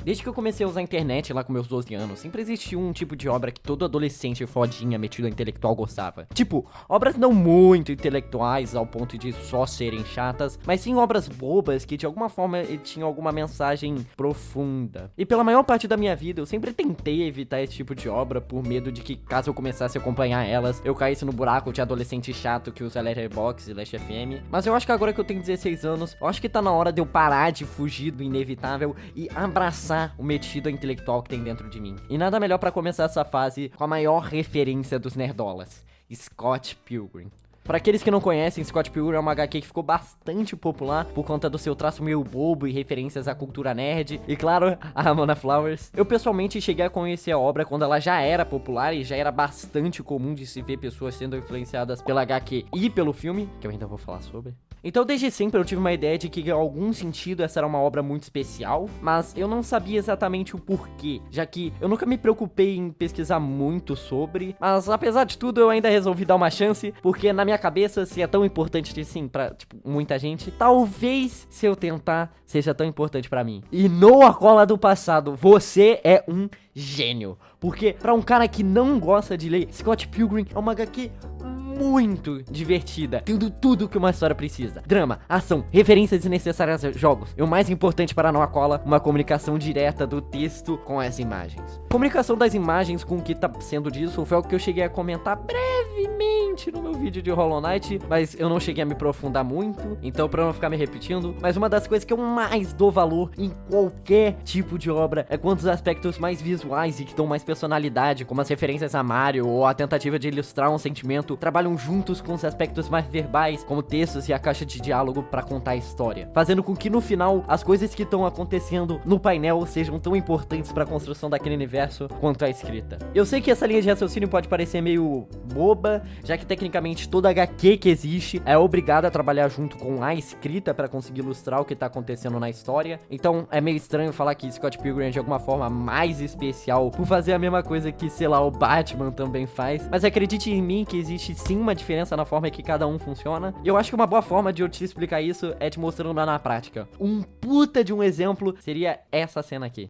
Desde que eu comecei a usar a internet lá com meus 12 anos, sempre existiu um tipo de obra que todo adolescente fodinha metido a intelectual gostava. Tipo, obras não muito intelectuais ao ponto de só serem chatas, mas sim obras bobas que de alguma forma tinham alguma mensagem profunda. E pela maior parte da minha vida eu sempre tentei evitar esse tipo de obra por medo de que caso eu começasse a acompanhar elas, eu caísse no buraco de adolescente chato que usa Letterboxd e Last FM. Mas eu acho que agora que eu tenho 16 anos, eu acho que tá na hora de eu parar de fugir do inevitável e abraçar o metido intelectual que tem dentro de mim. E nada melhor pra começar essa fase com a maior referência dos nerdolas, Scott Pilgrim. Para aqueles que não conhecem, Scott Pilgrim é uma HQ que ficou bastante popular por conta do seu traço meio bobo e referências à cultura nerd. E claro, a Ramona Flowers. Eu pessoalmente cheguei a conhecer a obra quando ela já era popular e já era bastante comum de se ver pessoas sendo influenciadas pela HQ e pelo filme, que eu ainda vou falar sobre. Então desde sempre eu tive uma ideia de que em algum sentido essa era uma obra muito especial, mas eu não sabia exatamente o porquê, já que eu nunca me preocupei em pesquisar muito sobre, mas apesar de tudo eu ainda resolvi dar uma chance, porque na minha cabeça, se é tão importante assim pra, tipo, muita gente, talvez se eu tentar seja tão importante pra mim. E Noah Cola do passado, você é um gênio, porque pra um cara que não gosta de ler, Scott Pilgrim é uma HQ muito divertida, tendo tudo que uma história precisa: drama, ação, referências desnecessárias a jogos, e o mais importante para Noah Cola, uma comunicação direta do texto com as imagens. Comunicação das imagens com o que tá sendo disso foi algo que eu cheguei a comentar brevemente no meu vídeo de Hollow Knight, mas eu não cheguei a me aprofundar muito, então pra não ficar me repetindo, mas uma das coisas que eu mais dou valor em qualquer tipo de obra é quando os aspectos mais visuais e que dão mais personalidade, como as referências a Mario ou a tentativa de ilustrar um sentimento, trabalham juntos com os aspectos mais verbais, como textos e a caixa de diálogo pra contar a história, fazendo com que no final as coisas que estão acontecendo no painel sejam tão importantes pra construção daquele universo quanto a escrita. Eu sei que essa linha de raciocínio pode parecer meio boba, já que tecnicamente toda HQ que existe é obrigada a trabalhar junto com a escrita pra conseguir ilustrar o que tá acontecendo na história, então é meio estranho falar que Scott Pilgrim é de alguma forma mais especial por fazer a mesma coisa que, sei lá, o Batman também faz, mas acredite em mim que existe sim uma diferença na forma que cada um funciona. E eu acho que uma boa forma de eu te explicar isso é te mostrando na prática. Um puta de um exemplo seria essa cena aqui.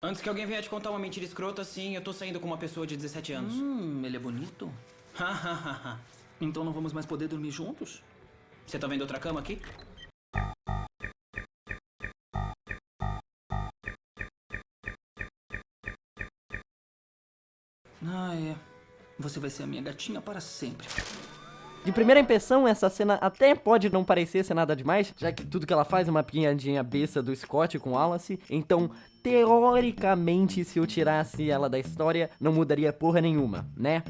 Antes que alguém venha te contar uma mentira escrota assim, eu tô saindo com uma pessoa de 17 anos. Ele é bonito? Então não vamos mais poder dormir juntos? Você tá vendo outra cama aqui? É. Você vai ser a minha gatinha para sempre. De primeira impressão, essa cena até pode não parecer ser nada demais, já que tudo que ela faz é uma piadinha besta do Scott com Wallace. Então, teoricamente, se eu tirasse ela da história, não mudaria porra nenhuma, né?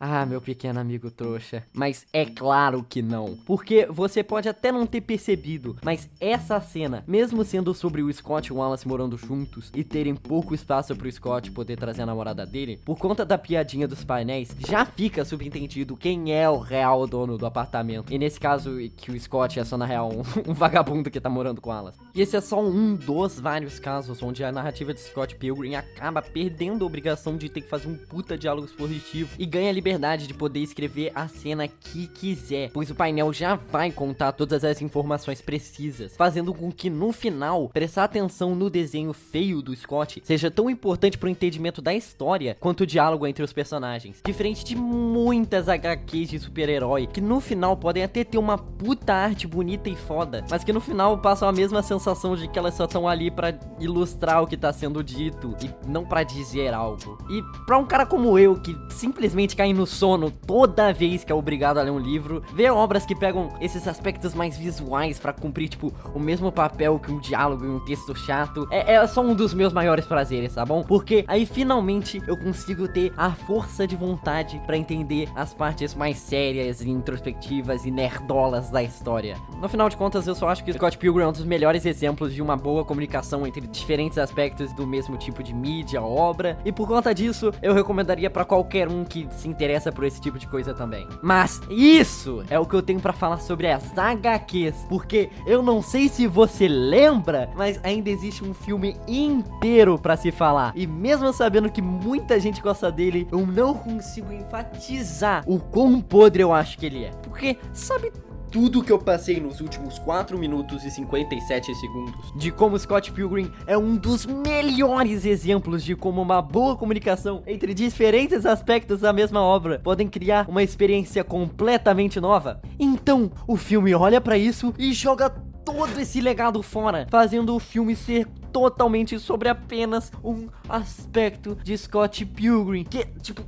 Ah, meu pequeno amigo trouxa. Mas é claro que não. Porque você pode até não ter percebido, mas essa cena, mesmo sendo sobre o Scott e o Wallace morando juntos e terem pouco espaço pro Scott poder trazer a namorada dele, por conta da piadinha dos painéis, já fica subentendido quem é o real dono do apartamento. E nesse caso, que o Scott é só na real um vagabundo que tá morando com o Wallace. E esse é só um dos vários casos onde a narrativa de Scott Pilgrim acaba perdendo a obrigação de ter que fazer um puta diálogo expositivo e ganha a liberdade de poder escrever a cena que quiser, pois o painel já vai contar todas as informações precisas, fazendo com que no final, prestar atenção no desenho feio do Scott seja tão importante pro entendimento da história quanto o diálogo entre os personagens. Diferente de muitas HQs de super-herói, que no final podem até ter uma puta arte bonita e foda, mas que no final passam a mesma sensação de que elas só estão ali pra ilustrar o que tá sendo dito e não pra dizer algo. E pra um cara como eu, que simplesmente cai no sono toda vez que é obrigado a ler um livro, ver obras que pegam esses aspectos mais visuais pra cumprir, tipo, o mesmo papel que um diálogo e um texto chato, é só um dos meus maiores prazeres, tá bom? Porque aí finalmente eu consigo ter a força de vontade pra entender as partes mais sérias e introspectivas e nerdolas da história. No final de contas, eu só acho que Scott Pilgrim é um dos melhores exemplos de uma boa comunicação entre diferentes aspectos do mesmo tipo de mídia, obra, e por conta disso, eu recomendaria pra qualquer um que se interessa por esse tipo de coisa também. Mas isso é o que eu tenho pra falar sobre as HQs, porque eu não sei se você lembra, mas ainda existe um filme inteiro pra se falar, e mesmo sabendo que muita gente gosta dele, eu não consigo enfatizar o quão podre eu acho que ele é, porque sabe tudo que eu passei nos últimos 4 minutos e 57 segundos de como Scott Pilgrim é um dos melhores exemplos de como uma boa comunicação entre diferentes aspectos da mesma obra podem criar uma experiência completamente nova, então o filme olha pra isso e joga todo esse legado fora, fazendo o filme ser totalmente sobre apenas um aspecto de Scott Pilgrim, que, tipo...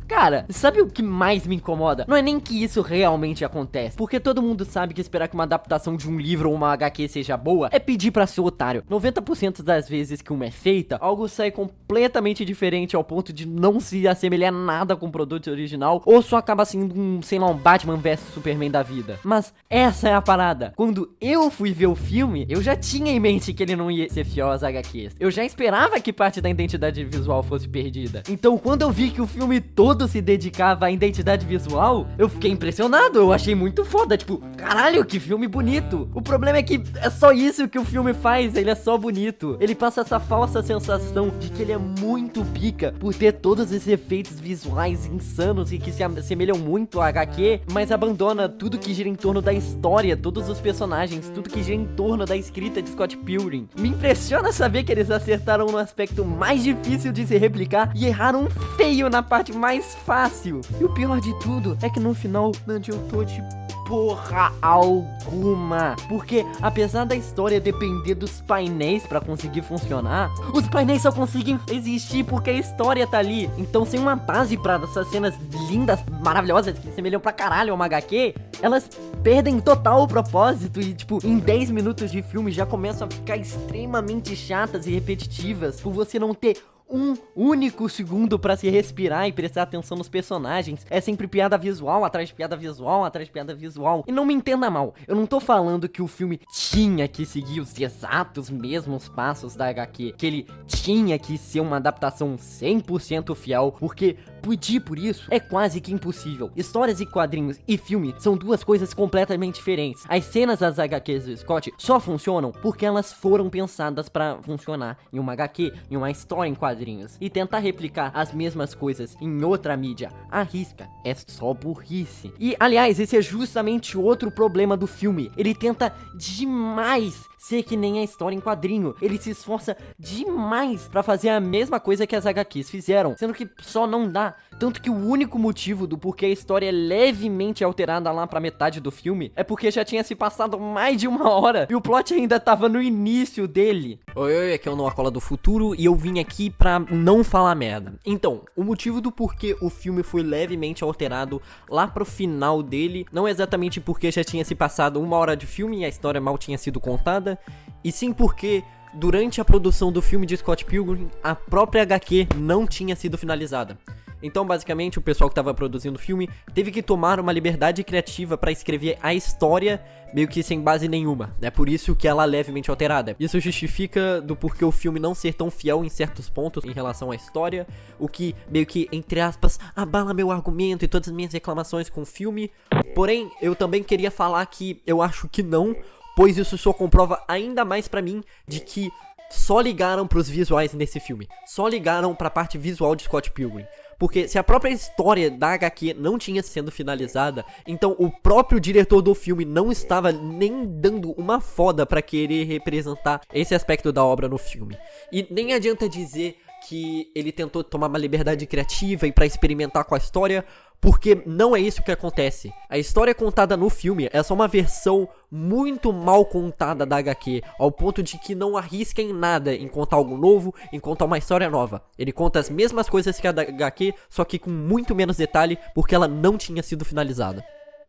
Cara, sabe o que mais me incomoda? Não é nem que isso realmente acontece, porque todo mundo sabe que esperar que uma adaptação de um livro ou uma HQ seja boa é pedir pra ser otário. 90% das vezes que uma é feita, algo sai completamente diferente ao ponto de não se assemelhar nada com o produto original, ou só acaba sendo um, sei lá, um Batman vs Superman da vida. Mas essa é a parada. Quando eu fui ver o filme, eu já tinha em mente que ele não ia ser fiel às HQs. Eu já esperava que parte da identidade visual fosse perdida. Então, quando eu vi que o filme todo se dedicava à identidade visual, eu fiquei impressionado, eu achei muito foda, tipo, caralho, que filme bonito. O problema é que é só isso que o filme faz, ele é só bonito. Ele passa essa falsa sensação de que ele é muito pica por ter todos esses efeitos visuais insanos e que se assemelham muito a HQ, mas abandona tudo que gira em torno da história, todos os personagens, tudo que gira em torno da escrita de Scott Pilgrim. Me impressiona saber que eles acertaram no aspecto mais difícil de se replicar e erraram feio na parte mais fácil. E o pior de tudo é que no final não adiantou de porra alguma, porque apesar da história depender dos painéis pra conseguir funcionar, os painéis só conseguem existir porque a história tá ali. Então, sem uma base pra essas cenas lindas, maravilhosas, que semelham pra caralho a uma HQ, elas perdem total o propósito e, tipo, em 10 minutos de filme já começam a ficar extremamente chatas e repetitivas por você não ter um único segundo pra se respirar e prestar atenção nos personagens. É sempre piada visual, atrás de piada visual, atrás de piada visual. E não me entenda mal, eu não tô falando que o filme tinha que seguir os exatos mesmos passos da HQ, que ele tinha que ser uma adaptação 100% fiel, porque pedir por isso é quase que impossível. Histórias e quadrinhos e filme são duas coisas completamente diferentes. As cenas das HQs do Scott só funcionam porque elas foram pensadas pra funcionar em uma HQ, em uma história em quadrinhos. E tentar replicar as mesmas coisas em outra mídia, arrisca, é só burrice. E, aliás, esse é justamente outro problema do filme. Ele tenta demais ser que nem a história em quadrinho. Ele se esforça demais pra fazer a mesma coisa que as HQs fizeram, sendo que só não dá. Tanto que o único motivo do porquê a história é levemente alterada lá pra metade do filme é porque já tinha se passado mais de 1 hora e o plot ainda tava no início dele. Oi, aqui é o Noah Cola do Futuro e eu vim aqui pra não falar merda. Então, o motivo do porquê o filme foi levemente alterado lá pro final dele não é exatamente porque já tinha se passado 1 hora de filme e a história mal tinha sido contada, e sim porque durante a produção do filme de Scott Pilgrim, a própria HQ não tinha sido finalizada. Então, basicamente, o pessoal que estava produzindo o filme teve que tomar uma liberdade criativa para escrever a história meio que sem base nenhuma. É por isso que ela é levemente alterada. Isso justifica do porquê o filme não ser tão fiel em certos pontos em relação à história, o que meio que, entre aspas, abala meu argumento e todas as minhas reclamações com o filme. Porém, eu também queria falar que eu acho que não, pois isso só comprova ainda mais pra mim de que só ligaram pros visuais nesse filme. Só ligaram pra parte visual de Scott Pilgrim. Porque se a própria história da HQ não tinha sendo finalizada, então o próprio diretor do filme não estava nem dando uma foda pra querer representar esse aspecto da obra no filme. E nem adianta dizer que ele tentou tomar uma liberdade criativa e pra experimentar com a história, porque não é isso que acontece. A história contada no filme é só uma versão muito mal contada da HQ, ao ponto de que não arrisca em nada em contar algo novo, em contar uma história nova. Ele conta as mesmas coisas que a da HQ, só que com muito menos detalhe, porque ela não tinha sido finalizada.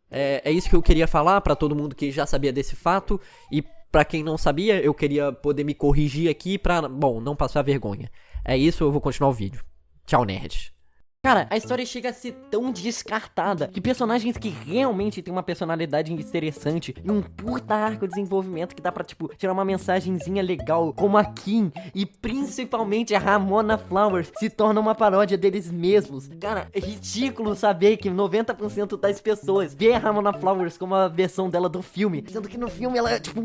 É isso que eu queria falar pra todo mundo que já sabia desse fato, e pra quem não sabia, eu queria poder me corrigir aqui pra, bom, não passar vergonha. É isso, eu vou continuar o vídeo. Tchau, nerd. Cara, a história chega a ser tão descartada que personagens que realmente têm uma personalidade interessante e um puta arco de desenvolvimento que dá pra, tipo, tirar uma mensagenzinha legal, como a Kim e principalmente a Ramona Flowers, se torna uma paródia deles mesmos. Cara, é ridículo saber que 90% das pessoas vê a Ramona Flowers como a versão dela do filme, sendo que no filme ela, tipo,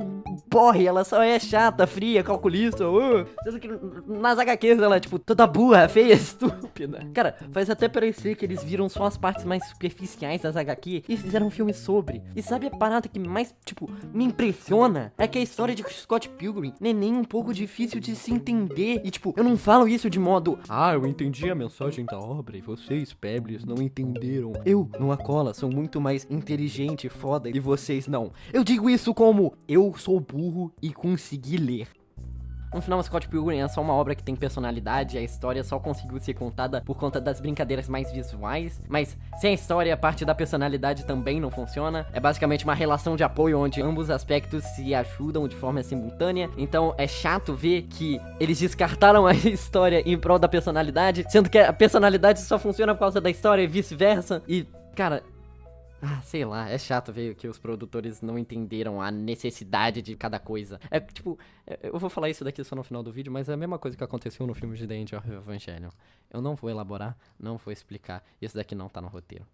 porre, ela só é chata, fria, calculista, sendo que nas HQs ela é, tipo, toda burra, feia, estúpida. Cara, faz até parecer que eles viram só as partes mais superficiais das HQ e fizeram um filme sobre. E sabe a parada que mais, tipo, me impressiona? É que a história de Scott Pilgrim não é nem um pouco difícil de se entender. E, tipo, eu não falo isso de modo, eu entendi a mensagem da obra e vocês, Pebbles, não entenderam. Eu, numa cola, sou muito mais inteligente e foda e vocês não. Eu digo isso como, eu sou burro e consegui ler. No final, Scott Pilgrim é só uma obra que tem personalidade, a história só conseguiu ser contada por conta das brincadeiras mais visuais, mas sem a história, a parte da personalidade também não funciona. É basicamente uma relação de apoio onde ambos aspectos se ajudam de forma simultânea, então é chato ver que eles descartaram a história em prol da personalidade, sendo que a personalidade só funciona por causa da história e vice-versa, e, cara... sei lá, é chato ver que os produtores não entenderam a necessidade de cada coisa. É tipo, eu vou falar isso daqui só no final do vídeo, mas é a mesma coisa que aconteceu no filme de The End of Evangelion. Eu não vou elaborar, não vou explicar, isso daqui não tá no roteiro.